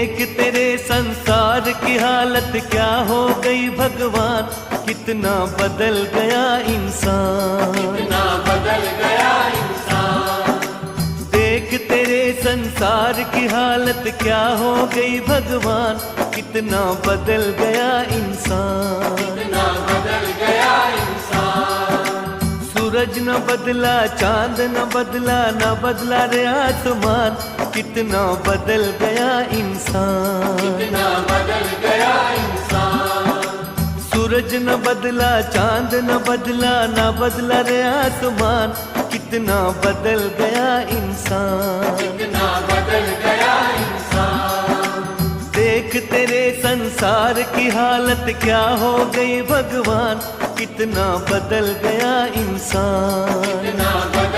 देख तेरे संसार की हालत क्या हो गई भगवान, कितना बदल गया इंसान, कितना बदल गया इंसान। देख तेरे संसार की हालत क्या हो गई भगवान, कितना बदल गया इंसान, कितना बदल गया इंसान। सूरज न बदला, चांद न बदला, न बदला रे आसमान, कितना बदल गया इंसान, कितना बदल गया इंसान। सूरज न बदला, चांद न बदला, न बदला रे आसमान, कितना बदल गया इंसान, कितना बदल गया इंसान। देख तेरे संसार की हालत क्या हो गई भगवान, कितना बदल गया इंसान, कितना बदल